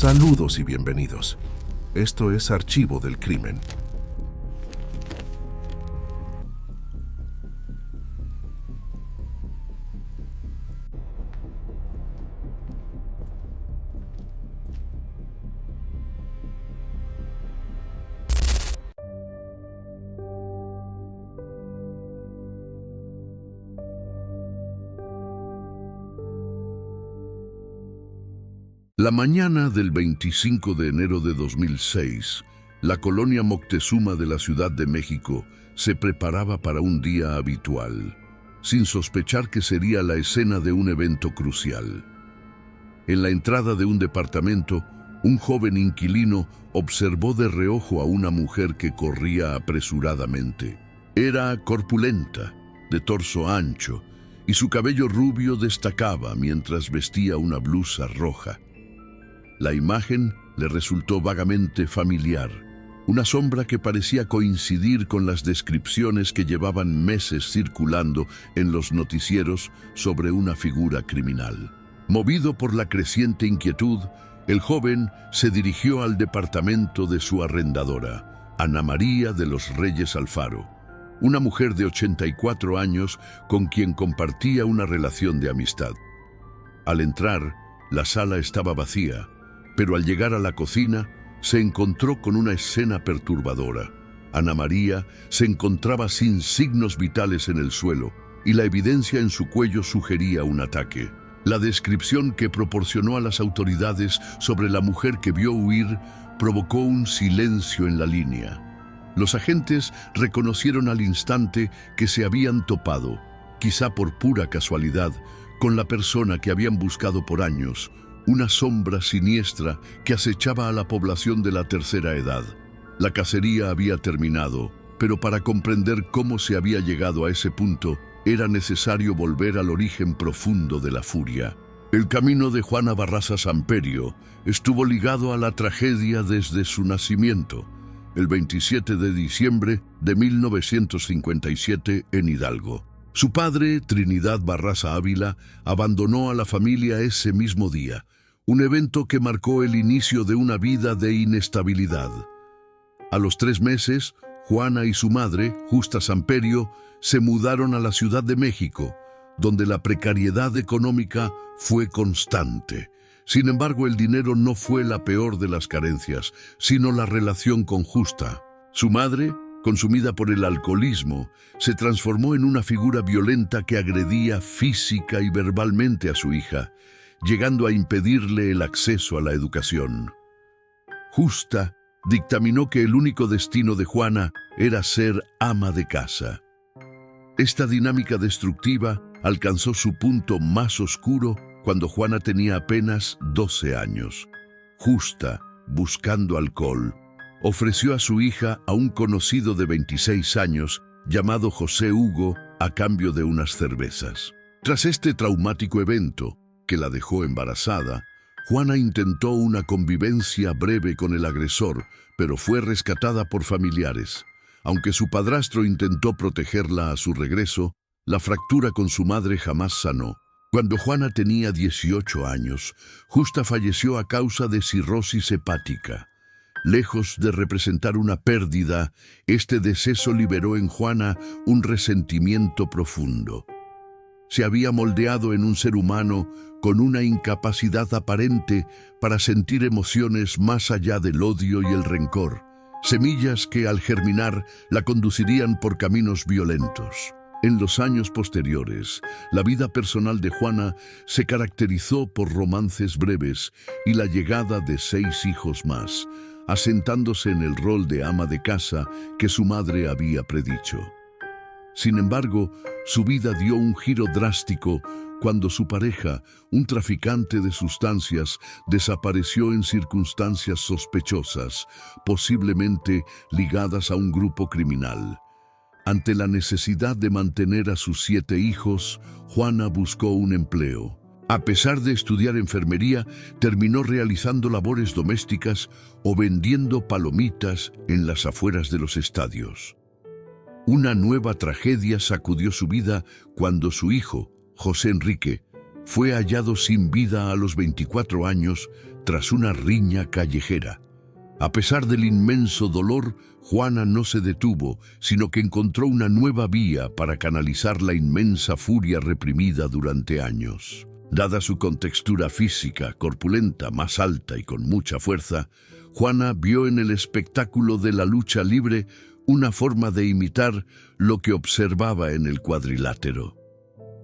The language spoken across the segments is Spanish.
Saludos y bienvenidos. Esto es Archivo del Crimen. La mañana del 25 de enero de 2006, la colonia Moctezuma de la Ciudad de México se preparaba para un día habitual, sin sospechar que sería la escena de un evento crucial. En la entrada de un departamento, un joven inquilino observó de reojo a una mujer que corría apresuradamente. Era corpulenta, de torso ancho, y su cabello rubio destacaba mientras vestía una blusa roja. La imagen le resultó vagamente familiar, una sombra que parecía coincidir con las descripciones que llevaban meses circulando en los noticieros sobre una figura criminal. Movido por la creciente inquietud, el joven se dirigió al departamento de su arrendadora, Ana María de los Reyes Alfaro, una mujer de 84 años con quien compartía una relación de amistad. Al entrar, la sala estaba vacía, pero al llegar a la cocina, se encontró con una escena perturbadora. Ana María se encontraba sin signos vitales en el suelo y la evidencia en su cuello sugería un ataque. La descripción que proporcionó a las autoridades sobre la mujer que vio huir provocó un silencio en la línea. Los agentes reconocieron al instante que se habían topado, quizá por pura casualidad, con la persona que habían buscado por años, una sombra siniestra que acechaba a la población de la tercera edad. La cacería había terminado, pero para comprender cómo se había llegado a ese punto, era necesario volver al origen profundo de la furia. El camino de Juana Barraza Samperio estuvo ligado a la tragedia desde su nacimiento, el 27 de diciembre de 1957 en Hidalgo. Su padre, Trinidad Barraza Ávila, abandonó a la familia ese mismo día, un evento que marcó el inicio de una vida de inestabilidad. A los 3 meses, Juana y su madre, Justa Samperio, se mudaron a la Ciudad de México, donde la precariedad económica fue constante. Sin embargo, el dinero no fue la peor de las carencias, sino la relación con Justa. Su madre, consumida por el alcoholismo, se transformó en una figura violenta que agredía física y verbalmente a su hija, llegando a impedirle el acceso a la educación. Justa dictaminó que el único destino de Juana era ser ama de casa. Esta dinámica destructiva alcanzó su punto más oscuro cuando Juana tenía apenas 12 años. Justa, buscando alcohol, ofreció a su hija a un conocido de 26 años llamado José Hugo a cambio de unas cervezas. Tras este traumático evento, que la dejó embarazada, Juana intentó una convivencia breve con el agresor, pero fue rescatada por familiares. Aunque su padrastro intentó protegerla a su regreso, la fractura con su madre jamás sanó. Cuando Juana tenía 18 años, Justa falleció a causa de cirrosis hepática. Lejos de representar una pérdida, este deceso liberó en Juana un resentimiento profundo. Se había moldeado en un ser humano con una incapacidad aparente para sentir emociones más allá del odio y el rencor, semillas que al germinar la conducirían por caminos violentos. En los años posteriores, la vida personal de Juana se caracterizó por romances breves y la llegada de 6 hijos más, asentándose en el rol de ama de casa que su madre había predicho. Sin embargo, su vida dio un giro drástico cuando su pareja, un traficante de sustancias, desapareció en circunstancias sospechosas, posiblemente ligadas a un grupo criminal. Ante la necesidad de mantener a sus 7 hijos, Juana buscó un empleo. A pesar de estudiar enfermería, terminó realizando labores domésticas o vendiendo palomitas en las afueras de los estadios. Una nueva tragedia sacudió su vida cuando su hijo, José Enrique, fue hallado sin vida a los 24 años tras una riña callejera. A pesar del inmenso dolor, Juana no se detuvo, sino que encontró una nueva vía para canalizar la inmensa furia reprimida durante años. Dada su contextura física, corpulenta, más alta y con mucha fuerza, Juana vio en el espectáculo de la lucha libre una forma de imitar lo que observaba en el cuadrilátero.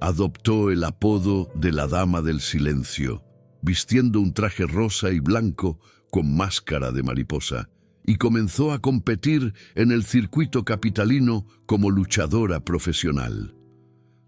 Adoptó el apodo de la Dama del Silencio, vistiendo un traje rosa y blanco con máscara de mariposa, y comenzó a competir en el circuito capitalino como luchadora profesional.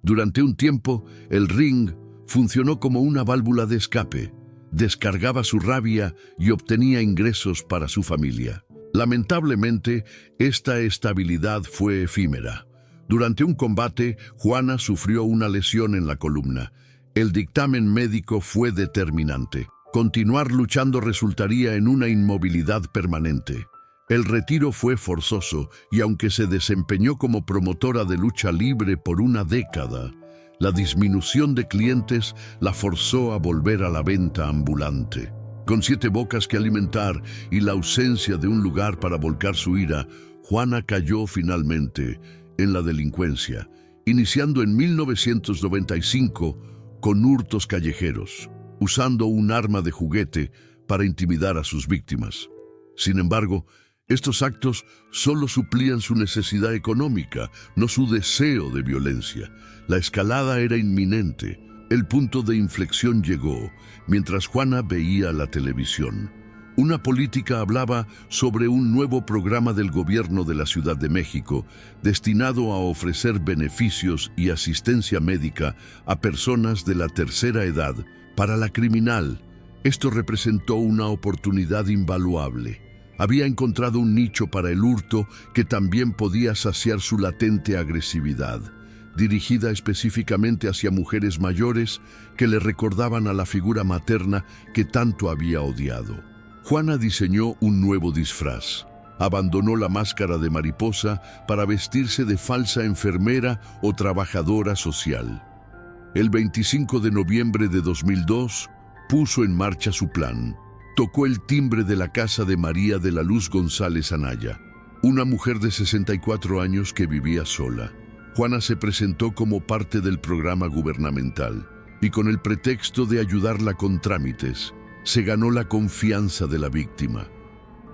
Durante un tiempo, el ring funcionó como una válvula de escape, descargaba su rabia y obtenía ingresos para su familia. Lamentablemente, esta estabilidad fue efímera. Durante un combate, Juana sufrió una lesión en la columna. El dictamen médico fue determinante. Continuar luchando resultaría en una inmovilidad permanente. El retiro fue forzoso y aunque se desempeñó como promotora de lucha libre por una década, la disminución de clientes la forzó a volver a la venta ambulante. Con 7 bocas que alimentar y la ausencia de un lugar para volcar su ira, Juana cayó finalmente en la delincuencia, iniciando en 1995 con hurtos callejeros, usando un arma de juguete para intimidar a sus víctimas. Sin embargo, estos actos solo suplían su necesidad económica, no su deseo de violencia. La escalada era inminente. El punto de inflexión llegó mientras Juana veía la televisión. Una política hablaba sobre un nuevo programa del gobierno de la Ciudad de México destinado a ofrecer beneficios y asistencia médica a personas de la tercera edad. Para la criminal, esto representó una oportunidad invaluable. Había encontrado un nicho para el hurto que también podía saciar su latente agresividad, dirigida específicamente hacia mujeres mayores que le recordaban a la figura materna que tanto había odiado. Juana diseñó un nuevo disfraz. Abandonó la máscara de mariposa para vestirse de falsa enfermera o trabajadora social. El 25 de noviembre de 2002, puso en marcha su plan. Tocó el timbre de la casa de María de la Luz González Anaya, una mujer de 64 años que vivía sola. Juana se presentó como parte del programa gubernamental y con el pretexto de ayudarla con trámites, se ganó la confianza de la víctima.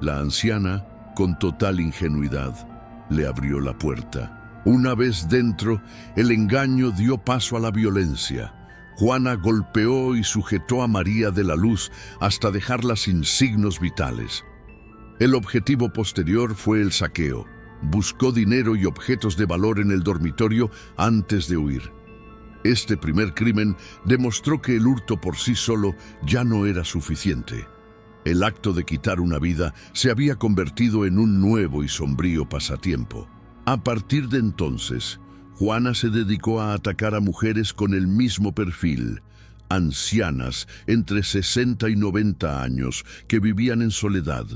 La anciana, con total ingenuidad, le abrió la puerta. Una vez dentro, el engaño dio paso a la violencia. Juana golpeó y sujetó a María de la Luz hasta dejarla sin signos vitales. El objetivo posterior fue el saqueo. Buscó dinero y objetos de valor en el dormitorio antes de huir. Este primer crimen demostró que el hurto por sí solo ya no era suficiente. El acto de quitar una vida se había convertido en un nuevo y sombrío pasatiempo. A partir de entonces, Juana se dedicó a atacar a mujeres con el mismo perfil, ancianas entre 60 y 90 años que vivían en soledad.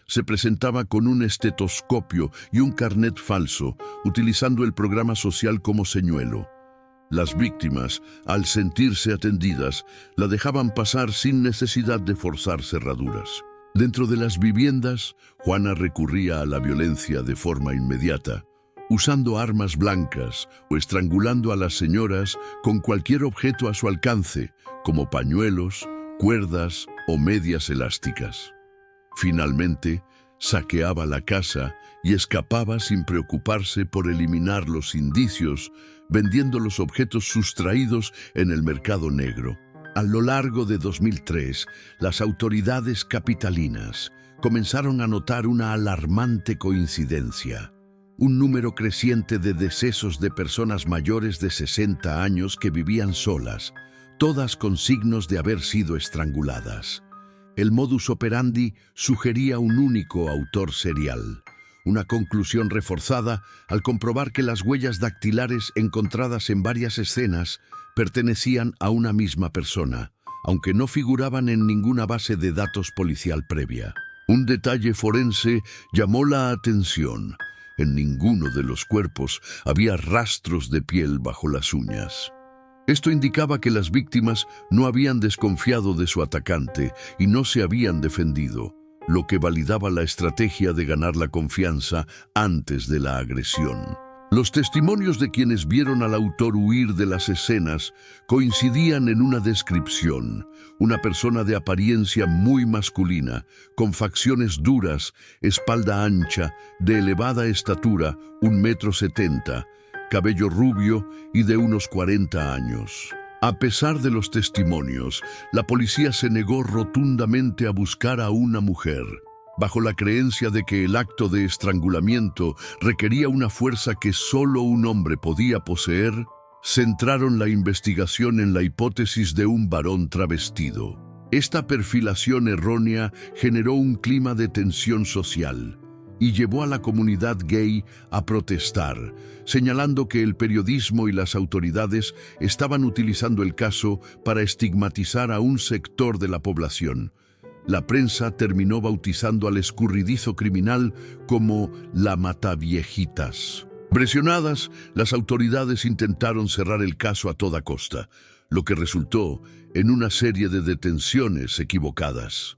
Se presentaba con un estetoscopio y un carnet falso, utilizando el programa social como señuelo. Las víctimas, al sentirse atendidas, la dejaban pasar sin necesidad de forzar cerraduras. Dentro de las viviendas, Juana recurría a la violencia de forma inmediata, usando armas blancas o estrangulando a las señoras con cualquier objeto a su alcance, como pañuelos, cuerdas o medias elásticas. Finalmente, saqueaba la casa y escapaba sin preocuparse por eliminar los indicios, vendiendo los objetos sustraídos en el mercado negro. A lo largo de 2003, las autoridades capitalinas comenzaron a notar una alarmante coincidencia. Un número creciente de decesos de personas mayores de 60 años que vivían solas, todas con signos de haber sido estranguladas. El modus operandi sugería un único autor serial, una conclusión reforzada al comprobar que las huellas dactilares encontradas en varias escenas pertenecían a una misma persona, aunque no figuraban en ninguna base de datos policial previa. Un detalle forense llamó la atención. En ninguno de los cuerpos había rastros de piel bajo las uñas. Esto indicaba que las víctimas no habían desconfiado de su atacante y no se habían defendido, lo que validaba la estrategia de ganar la confianza antes de la agresión. Los testimonios de quienes vieron al autor huir de las escenas coincidían en una descripción: una persona de apariencia muy masculina, con facciones duras, espalda ancha, de elevada estatura, 1,70 m, cabello rubio y de unos 40 años. A pesar de los testimonios, la policía se negó rotundamente a buscar a una mujer, bajo la creencia de que el acto de estrangulamiento requería una fuerza que solo un hombre podía poseer. Centraron la investigación en la hipótesis de un varón travestido. Esta perfilación errónea generó un clima de tensión social y llevó a la comunidad gay a protestar, señalando que el periodismo y las autoridades estaban utilizando el caso para estigmatizar a un sector de la población. La prensa terminó bautizando al escurridizo criminal como la Mataviejitas. Presionadas, las autoridades intentaron cerrar el caso a toda costa, lo que resultó en una serie de detenciones equivocadas.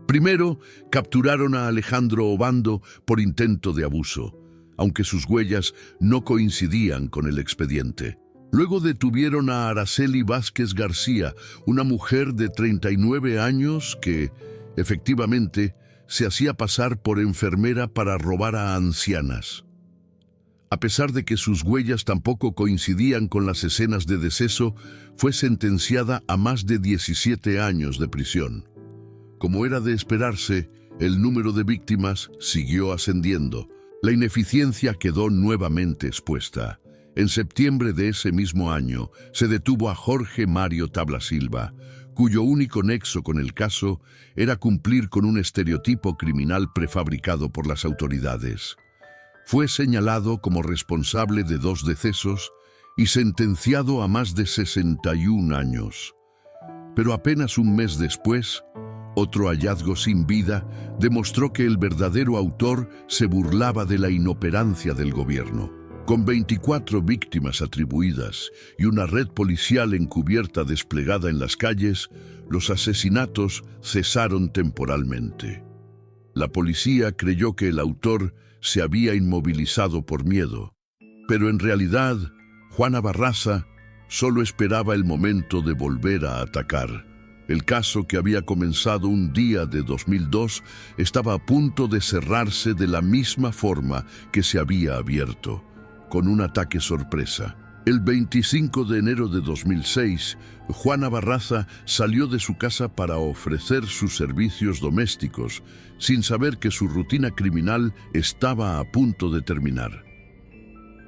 Primero, capturaron a Alejandro Obando por intento de abuso, aunque sus huellas no coincidían con el expediente. Luego detuvieron a Araceli Vázquez García, una mujer de 39 años que, efectivamente, se hacía pasar por enfermera para robar a ancianas. A pesar de que sus huellas tampoco coincidían con las escenas de deceso, fue sentenciada a más de 17 años de prisión. Como era de esperarse, el número de víctimas siguió ascendiendo. La ineficiencia quedó nuevamente expuesta. En septiembre de ese mismo año, se detuvo a Jorge Mario Tabla Silva, cuyo único nexo con el caso era cumplir con un estereotipo criminal prefabricado por las autoridades. Fue señalado como responsable de 2 decesos y sentenciado a más de 61 años. Pero apenas un mes después, otro hallazgo sin vida demostró que el verdadero autor se burlaba de la inoperancia del gobierno. Con 24 víctimas atribuidas y una red policial encubierta desplegada en las calles, los asesinatos cesaron temporalmente. La policía creyó que el autor se había inmovilizado por miedo, pero en realidad, Juana Barraza solo esperaba el momento de volver a atacar. El caso, que había comenzado un día de 2002, estaba a punto de cerrarse de la misma forma que se había abierto, con un ataque sorpresa. El 25 de enero de 2006, Juana Barraza salió de su casa para ofrecer sus servicios domésticos, sin saber que su rutina criminal estaba a punto de terminar.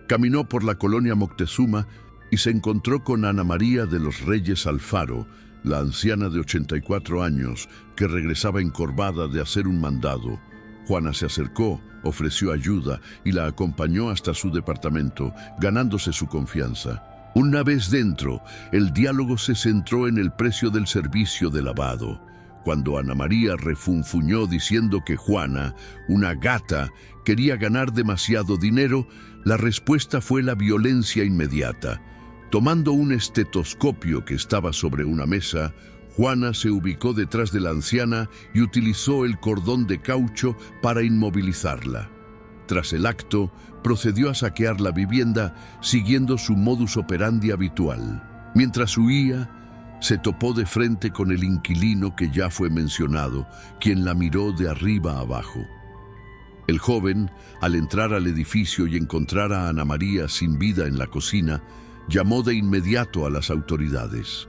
Caminó por la colonia Moctezuma y se encontró con Ana María de los Reyes Alfaro, la anciana de 84 años, que regresaba encorvada de hacer un mandado. Juana se acercó, ofreció ayuda y la acompañó hasta su departamento, ganándose su confianza. Una vez dentro, el diálogo se centró en el precio del servicio de lavado. Cuando Ana María refunfuñó diciendo que Juana, una gata, quería ganar demasiado dinero, la respuesta fue la violencia inmediata. Tomando un estetoscopio que estaba sobre una mesa, Juana se ubicó detrás de la anciana y utilizó el cordón de caucho para inmovilizarla. Tras el acto, procedió a saquear la vivienda siguiendo su modus operandi habitual. Mientras huía, se topó de frente con el inquilino que ya fue mencionado, quien la miró de arriba a abajo. El joven, al entrar al edificio y encontrar a Ana María sin vida en la cocina, llamó de inmediato a las autoridades.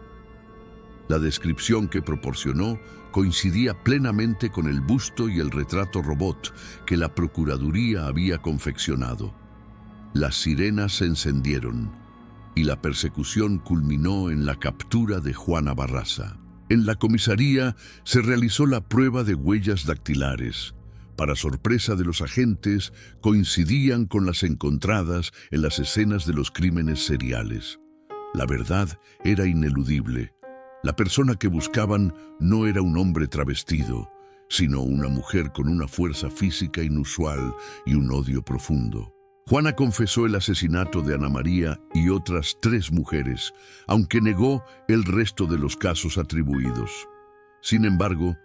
La descripción que proporcionó coincidía plenamente con el busto y el retrato robot que la Procuraduría había confeccionado. Las sirenas se encendieron y la persecución culminó en la captura de Juana Barraza. En la comisaría se realizó la prueba de huellas dactilares. Para sorpresa de los agentes, coincidían con las encontradas en las escenas de los crímenes seriales. La verdad era ineludible. La persona que buscaban no era un hombre travestido, sino una mujer con una fuerza física inusual y un odio profundo. Juana confesó el asesinato de Ana María y otras 3 mujeres, aunque negó el resto de los casos atribuidos. Sin embargo,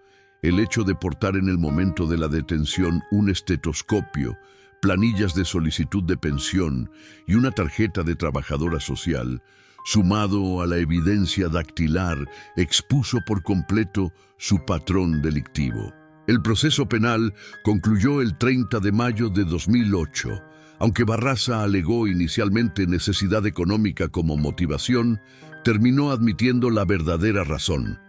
el hecho de portar en el momento de la detención un estetoscopio, planillas de solicitud de pensión y una tarjeta de trabajadora social, sumado a la evidencia dactilar, expuso por completo su patrón delictivo. El proceso penal concluyó el 30 de mayo de 2008. Aunque Barraza alegó inicialmente necesidad económica como motivación, terminó admitiendo la verdadera razón: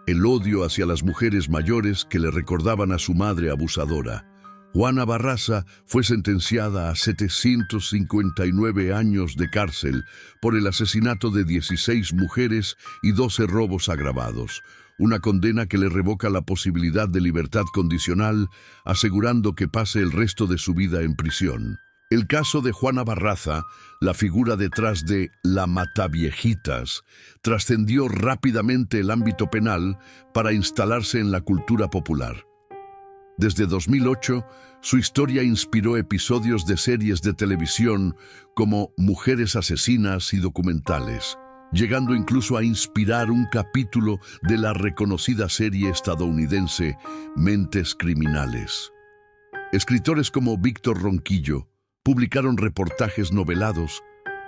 el odio hacia las mujeres mayores que le recordaban a su madre abusadora. Juana Barraza fue sentenciada a 759 años de cárcel por el asesinato de 16 mujeres y 12 robos agravados, una condena que le revoca la posibilidad de libertad condicional, asegurando que pase el resto de su vida en prisión. El caso de Juana Barraza, la figura detrás de la Mataviejitas, trascendió rápidamente el ámbito penal para instalarse en la cultura popular. Desde 2008, su historia inspiró episodios de series de televisión como Mujeres Asesinas y documentales, llegando incluso a inspirar un capítulo de la reconocida serie estadounidense Mentes Criminales. Escritores como Víctor Ronquillo publicaron reportajes novelados,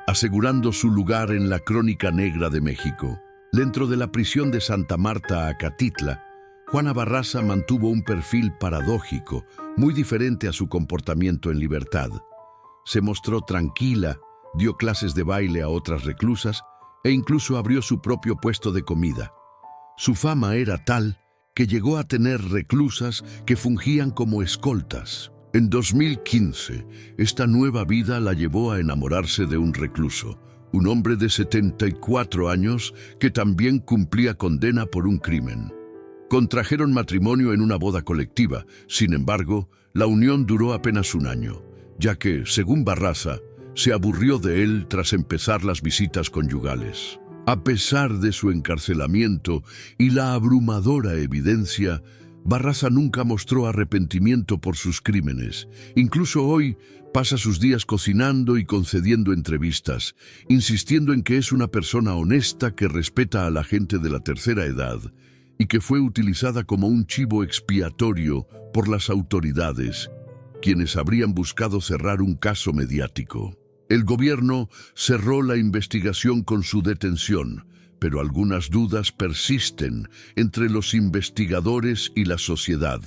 asegurando su lugar en la crónica negra de México. Dentro de la prisión de Santa Marta, Acatitla, Juana Barraza mantuvo un perfil paradójico, muy diferente a su comportamiento en libertad. Se mostró tranquila, dio clases de baile a otras reclusas e incluso abrió su propio puesto de comida. Su fama era tal que llegó a tener reclusas que fungían como escoltas. En 2015, esta nueva vida la llevó a enamorarse de un recluso, un hombre de 74 años que también cumplía condena por un crimen. Contrajeron matrimonio en una boda colectiva. Sin embargo, la unión duró apenas un año, ya que, según Barraza, se aburrió de él tras empezar las visitas conyugales. A pesar de su encarcelamiento y la abrumadora evidencia, Barraza nunca mostró arrepentimiento por sus crímenes. Incluso hoy pasa sus días cocinando y concediendo entrevistas, insistiendo en que es una persona honesta que respeta a la gente de la tercera edad y que fue utilizada como un chivo expiatorio por las autoridades, quienes habrían buscado cerrar un caso mediático. El gobierno cerró la investigación con su detención, pero algunas dudas persisten entre los investigadores y la sociedad,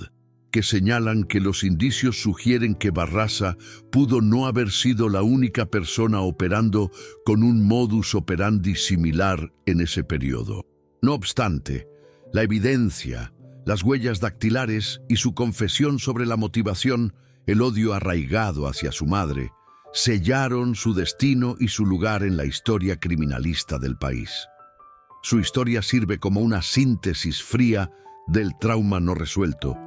que señalan que los indicios sugieren que Barraza pudo no haber sido la única persona operando con un modus operandi similar en ese periodo. No obstante, la evidencia, las huellas dactilares y su confesión sobre la motivación, el odio arraigado hacia su madre, sellaron su destino y su lugar en la historia criminalista del país. Su historia sirve como una síntesis fría del trauma no resuelto,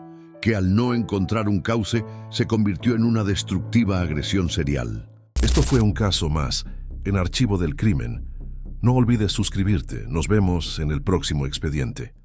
que al no encontrar un cauce se convirtió en una destructiva agresión serial. Esto fue un caso más en Archivo del Crimen. No olvides suscribirte. Nos vemos en el próximo expediente.